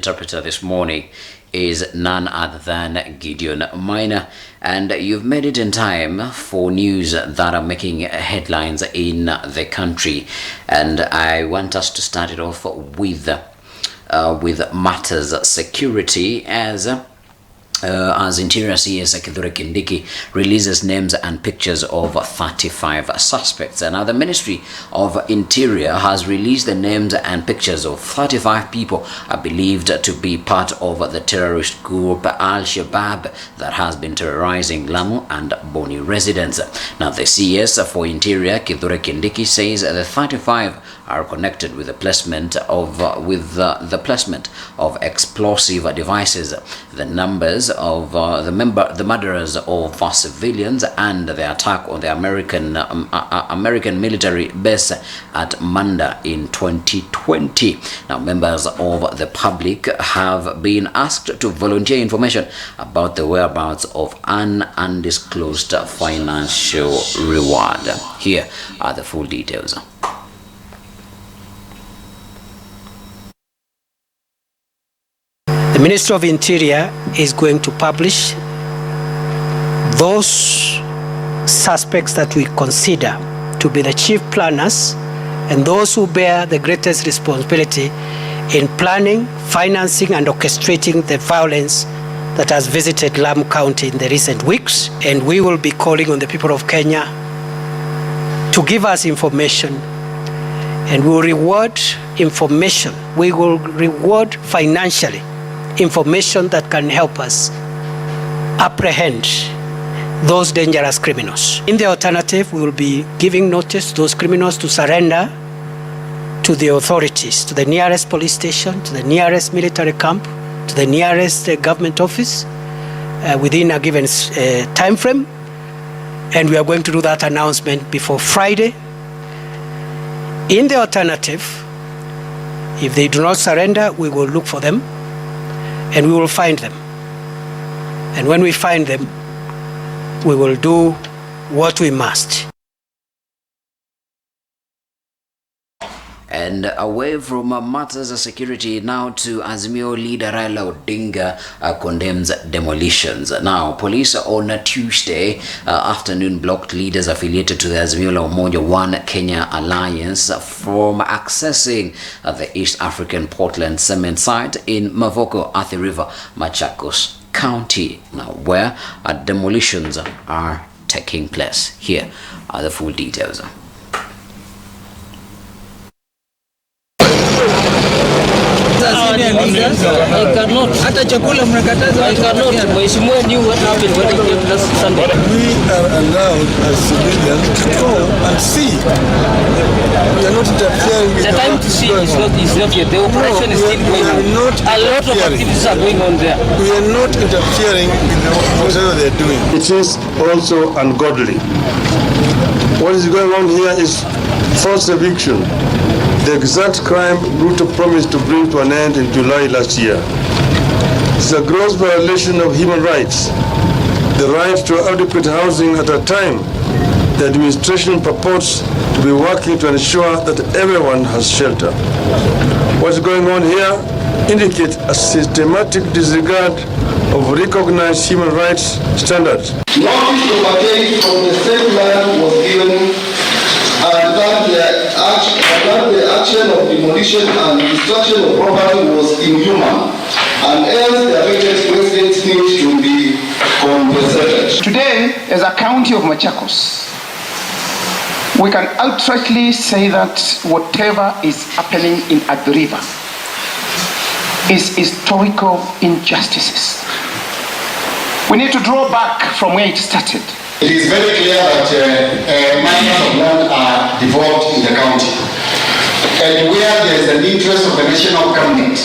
interpreter this morning is none other than Gideon Minor, and you've made it in time for news that are making headlines in the country. And I want us to start it off with matters security as Interior CS Kindiki releases names and pictures of 35 suspects. And now the Ministry of Interior has released the names and pictures of 35 people believed to be part of the terrorist group Al-Shabaab that has been terrorizing Lamu and Boni residents. Now the CS for Interior, Kindiki, says the 35 are connected with the placement of explosive devices. The numbers of the murderers of civilians and the attack on the American military base at Manda in 2020. Now, members of the public have been asked to volunteer information about the whereabouts of an undisclosed financial reward. Here are the full details. The Ministry of Interior is going to publish those suspects that we consider to be the chief planners and those who bear the greatest responsibility in planning, financing, and orchestrating the violence that has visited Lamu County in the recent weeks. And we will be calling on the people of Kenya to give us information, and we will reward information. We will reward financially information that can help us apprehend those dangerous criminals. In the alternative, we will be giving notice to those criminals to surrender to the authorities, to the nearest police station, to the nearest military camp, to the nearest government office within a given time frame. And we are going to do that announcement before Friday. In the alternative, if they do not surrender, we will look for them and we will find them. And when we find them, we will do what we must. And away from matters of security, now to Azimio leader Raila Odinga condemns demolitions. Now, police on a Tuesday afternoon blocked leaders affiliated to the Azimio La Umoja One Kenya Alliance from accessing the East African Portland cement site in Mavoko, Athi River, Machakos County, now where demolitions are taking place. Here are the full details. I cannot. I cannot. Mheshimiwa knew what happened when he came last Sunday. We are allowed as civilians to go and see. We are not interfering with the time to see is not yet. The operation is still going on. A lot of activities are going on there. We are not interfering with whatever they are doing. It is also ungodly. What is going on here is forced eviction. The exact crime Ruto promised to bring to an end in July last year. It's a gross violation of human rights, the right to adequate housing at a time the administration purports to be working to ensure that everyone has shelter. What's going on here indicates a systematic disregard of recognized human rights standards. Notice to vacate from the same land was given, and that the action of demolition and destruction of property was inhuman, and else the affected residents need to be compensated. Today, as a county of Machakos, we can outrightly say that whatever is happening in Athi River is historical injustices. We need to draw back from where it started. It is very clear that miners of land are devolved in the county. And where there is an interest of the national government,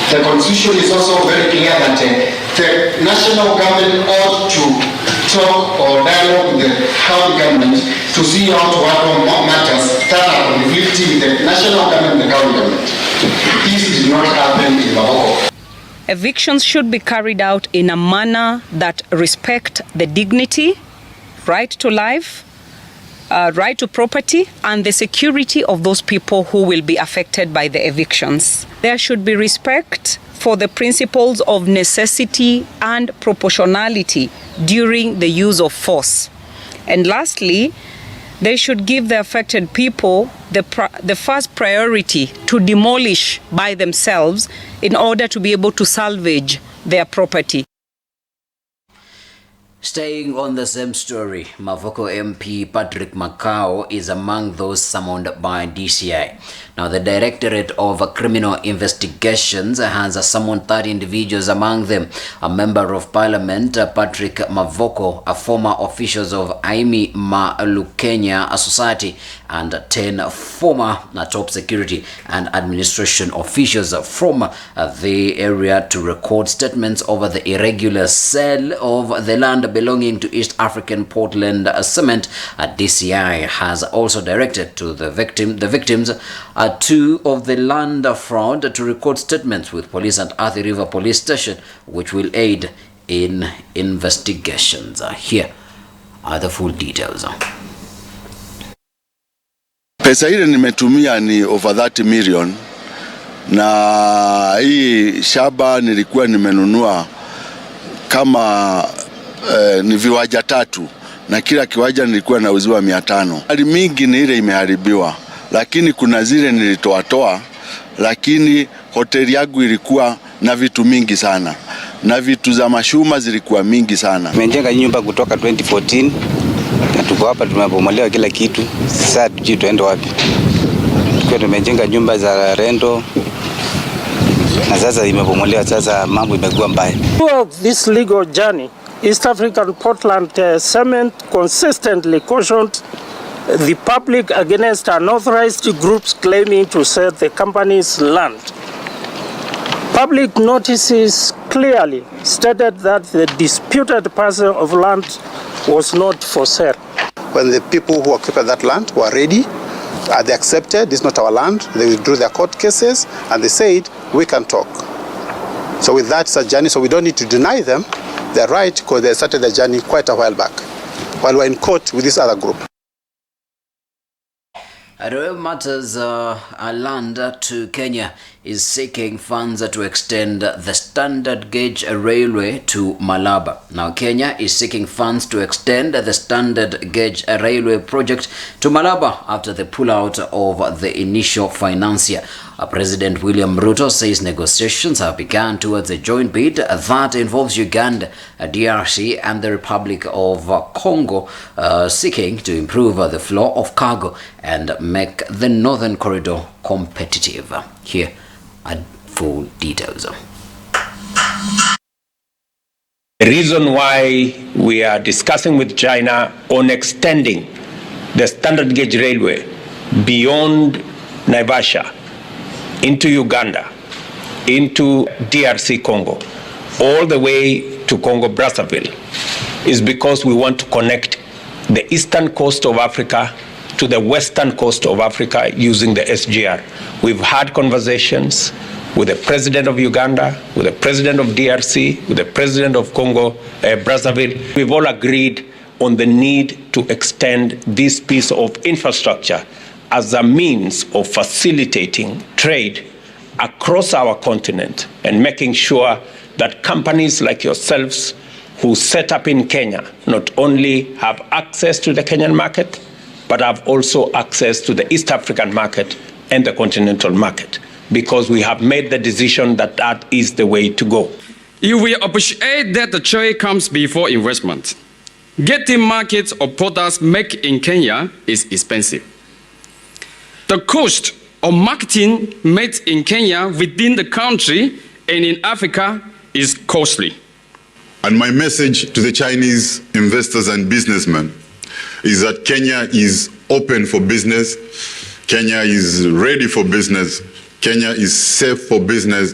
the constitution is also very clear that the national government ought to talk or dialogue with the county government to see how to work on matters that are conflicting with the national government and the county government. This did not happen in Mavoko. Evictions should be carried out in a manner that respect the dignity, right to life, right to property, and the security of those people who will be affected by the evictions. There should be respect for the principles of necessity and proportionality during the use of force. And lastly, they should give the affected people the first priority to demolish by themselves in order to be able to salvage their property. Staying on the same story, Mavoko MP Patrick Makau is among those summoned by DCI. Now, the Directorate of Criminal Investigations has summoned 30 individuals, among them a Member of Parliament, Patrick Mavoko, a former officials of Aimi Malukenya Society, and 10 former top security and administration officials from the area to record statements over the irregular sale of the land belonging to East African Portland Cement. DCI has also directed to the victims two of the land fraud to record statements with police at Athi River Police Station, which will aid in investigations. Here are the full details. Pesa ile nimetumia ni over 30 million, na hii shamba nilikuwa nimenunua kama ni viwanja 3, na kila kiwanja nilikuwa nauziwa 500. Hali mingi ni ile imeharibiwa, lakini kuna zile nilitoa, lakini hoteli yangu ilikuwa na vitu mingi sana, na vitu za mashuma zilikuwa mingi sana. Tumejenga nyumba kutoka 2014 na tuko hapa, tumebomolewa kila kitu. Sasa tujui tuende wapi. Tumejenga nyumba za rento na sasa imebomolewa, sasa mambo imekuwa mbaya. Throughout this legal journey, East African Portland Cement consistently cautioned the public against unauthorized groups claiming to sell the company's land. Public notices clearly stated that the disputed parcel of land was not for sale. When the people who occupied that land were ready, they accepted this is not our land, they withdrew their court cases and they said, we can talk. So with that, it's a journey, so we don't need to deny them their right, because they started the journey quite a while back, while we're in court with this other group. Royal Matters Land to Kenya is seeking funds to extend the standard gauge railway to Malaba. Now, Kenya is seeking funds to extend the standard gauge railway project to Malaba after the pullout of the initial financier. President William Ruto says negotiations have begun towards a joint bid that involves Uganda, DRC, and the Republic of Congo, seeking to improve the flow of cargo and make the Northern Corridor competitive. Here are full details. The reason why we are discussing with China on extending the standard gauge railway beyond Naivasha into Uganda, into DRC Congo, all the way to Congo Brazzaville, is because we want to connect the eastern coast of Africa to the western coast of Africa using the SGR. We've had conversations with the president of Uganda, with the president of DRC, with the president of Congo Brazzaville. We've all agreed on the need to extend this piece of infrastructure as a means of facilitating trade across our continent and making sure that companies like yourselves who set up in Kenya not only have access to the Kenyan market, but have also access to the East African market and the continental market, because we have made the decision that that is the way to go. You will appreciate that the trade comes before investment. Getting markets of products made in Kenya is expensive. The cost of marketing made in Kenya within the country and in Africa is costly. And my message to the Chinese investors and businessmen is that Kenya is open for business, Kenya is ready for business, Kenya is safe for business,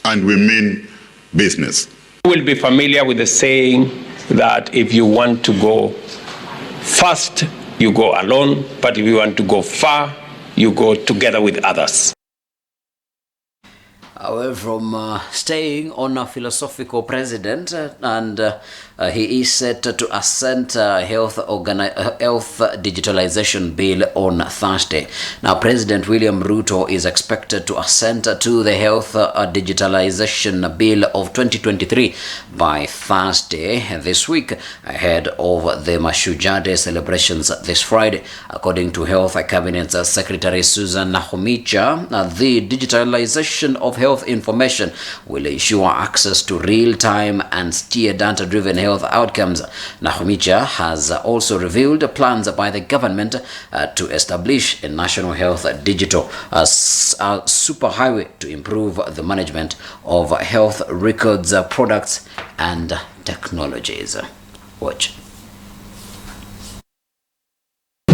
and we mean business. You will be familiar with the saying that if you want to go fast, you go alone, but if you want to go far, you go together with others. Away from staying on a philosophical president, and he is set to assent health digitalization bill on Thursday. Now, President William Ruto is expected to assent to the health digitalization bill of 2023 by Thursday this week, ahead of the Mashujaa Day celebrations this Friday. According to Health Cabinet Secretary Susan Nakhumicha, the digitalization of health information will ensure access to real-time and steer data-driven health outcomes. Nakhumicha has also revealed plans by the government to establish a national health digital superhighway to improve the management of health records, products, and technologies. Watch.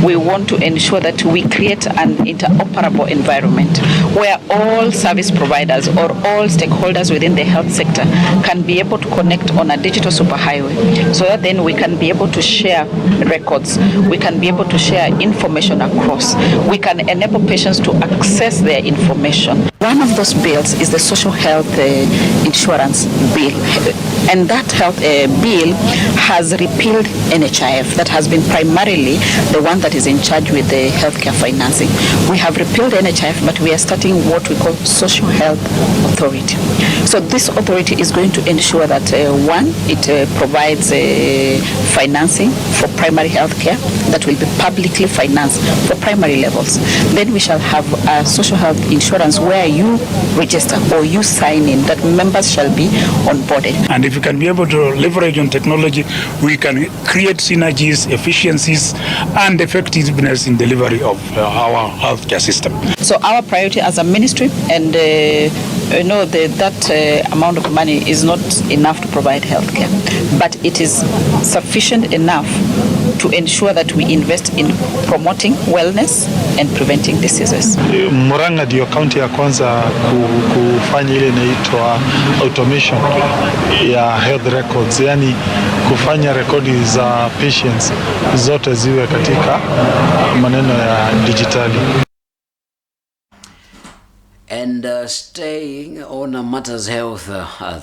We want to ensure that we create an interoperable environment where all service providers or all stakeholders within the health sector can be able to connect on a digital superhighway, so that then we can be able to share records, we can be able to share information across, we can enable patients to access their information. One of those bills is the social health insurance bill, and that health bill has repealed NHIF, that has been primarily the one that is in charge with the healthcare financing. We have repealed NHIF, but we are starting what we call Social Health Authority. So this authority is going to ensure that one, it provides financing for primary health care that will be publicly financed for primary levels. Then we shall have a social health insurance where you register or you sign in, that members shall be onboarded. And if we can be able to leverage on technology, we can create synergies, efficiencies, and effectiveness in delivery of our healthcare system. So our priority as a ministry, and that amount of money is not enough to provide healthcare, but it is sufficient enough to ensure that we invest in promoting wellness and preventing diseases. Murang'a ndio kaunti ya kwanza kufanya ile inaitwa automation ya health records, yani kufanya rekodi za patients zote ziwe katika maneno ya digitali. And staying on matters health,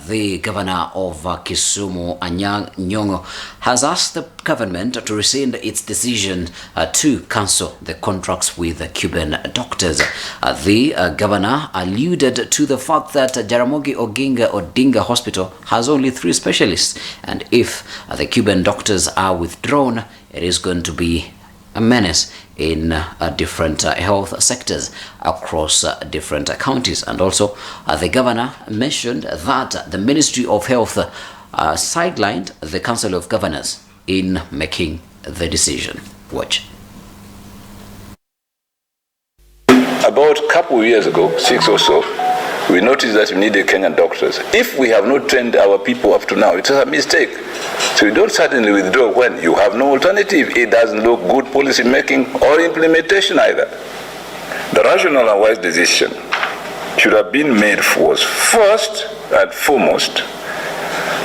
the governor of Kisumu, Anyang' Nyong'o, has asked the government to rescind its decision to cancel the contracts with Cuban doctors. The governor alluded to the fact that Jaramogi Oginga Odinga Hospital has only 3 specialists, and if the Cuban doctors are withdrawn, it is going to be a menace in different health sectors across different counties. And also the governor mentioned that the Ministry of Health sidelined the Council of Governors in making the decision. Watch. About a couple of years ago, 6 or so, we noticed that we needed Kenyan doctors. If we have not trained our people up to now, it's a mistake. So you don't suddenly withdraw when you have no alternative. It doesn't look good policy making or implementation either. The rational and wise decision should have been made was first and foremost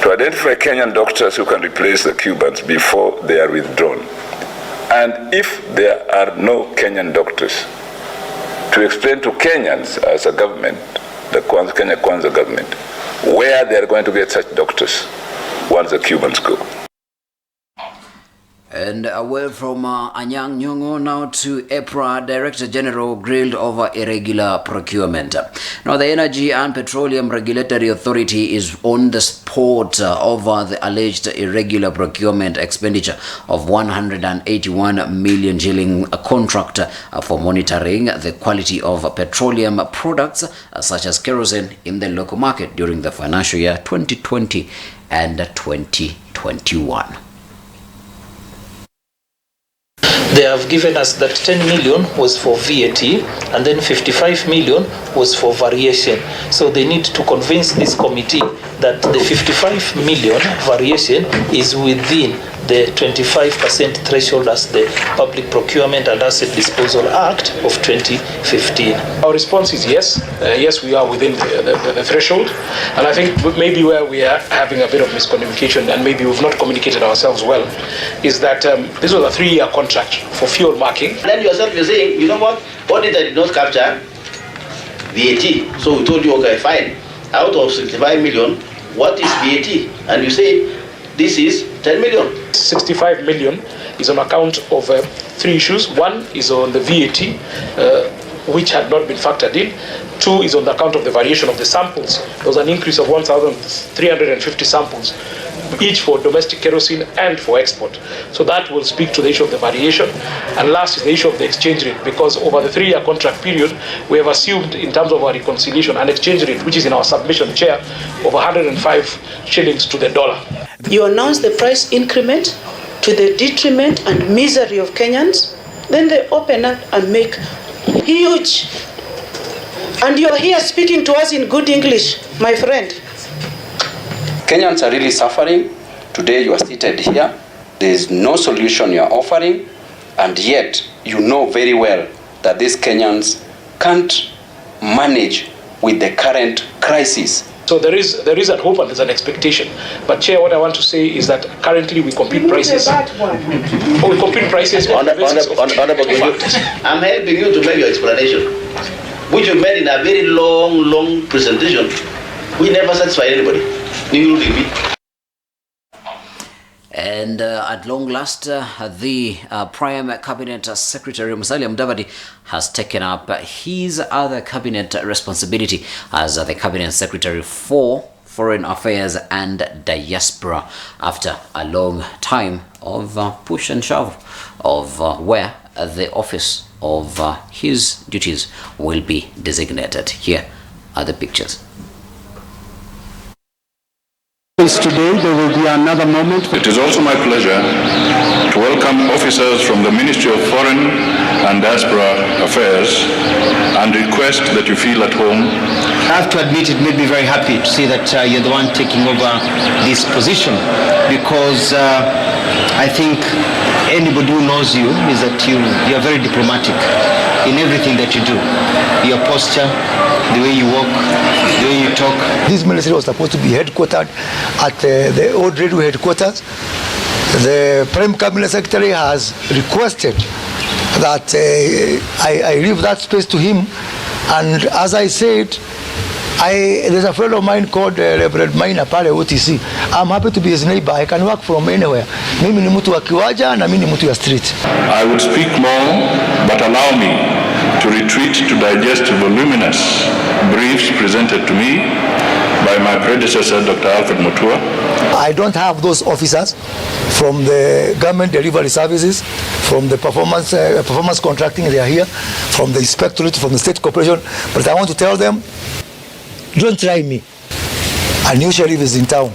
to identify Kenyan doctors who can replace the Cubans before they are withdrawn. And if there are no Kenyan doctors, to explain to Kenyans as a government, the Kenya Kwanza government, where they are going to get such doctors once the Cubans go. And away from Anyang' Nyong'o now to EPRA, Director General grilled over irregular procurement. Now, the Energy and Petroleum Regulatory Authority is on the spot over the alleged irregular procurement expenditure of 181 million shilling contract for monitoring the quality of petroleum products such as kerosene in the local market during the financial year 2020 and 2021. They have given us that 10 million was for VAT and then 55 million was for variation. So they need to convince this committee that the 55 million variation is within the 25% threshold as the Public Procurement and Asset Disposal Act of 2015. Our response is yes. Yes, we are within the threshold. And I think maybe where we are having a bit of miscommunication and maybe we've not communicated ourselves well is that this was a 3-year contract for fuel marking. Then yourself you're saying, you know what did I not capture? VAT. So we told you, okay, fine. Out of 65 million, what is VAT? And you say, this is 10 million. 65 million is on account of 3 issues. One is on the VAT, which had not been factored in. 2 is on the account of the variation of the samples. There was an increase of 1,350 samples, each for domestic kerosene and for export. So that will speak to the issue of the variation. And last is the issue of the exchange rate, because over the 3-year contract period, we have assumed in terms of our reconciliation an exchange rate, which is in our submission, Chair, of 105 shillings to the dollar. You announce the price increment to the detriment and misery of Kenyans, then they open up and make huge. And you're here speaking to us in good English, my friend. Kenyans are really suffering. Today you are seated here. There is no solution you are offering, and yet you know very well that these Kenyans can't manage with the current crisis. So there is a hope and there's an expectation. But Chair, what I want to say is that currently we compete prices. We compete prices on the basis of factors. I'm helping you to make your explanation, which you made in a very long presentation. We never satisfy anybody, including me. And at long last, the Prime Cabinet Secretary Musalia Mudavadi has taken up his other cabinet responsibility as the Cabinet Secretary for Foreign Affairs and Diaspora after a long time of push and shove of where the office of his duties will be designated. Here are the pictures. Today there will be another moment. It is also my pleasure to welcome officers from the Ministry of Foreign and Diaspora Affairs and request that you feel at home. I have to admit it made me very happy to see that you're the one taking over this position, because I think anybody who knows you is that you're very diplomatic in everything that you do. Your posture, the way you walk, the way you talk. This ministry was supposed to be headquartered at the old railway headquarters. The Prime Cabinet Secretary has requested that I leave that space to him, and as I said, there's a friend of mine called Reverend Maina pale OTC. I'm happy to be his neighbor. I can work from anywhere. Mimi ni mtu wa kiwaja na mimi ni mtu ya street. I would speak more, but allow me to retreat to digest voluminous briefs presented to me by my predecessor, Dr. Alfred Mutua. I don't have those officers from the government delivery services, from the performance contracting. They are here, from the inspectorate, from the state corporation. But I want to tell them, don't try me. A new sheriff is in town.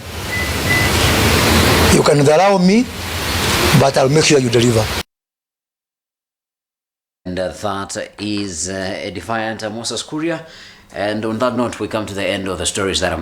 You can allow me, but I'll make sure you deliver. And that is a defiant Moses Kuria. And on that note, we come to the end of the stories that I'm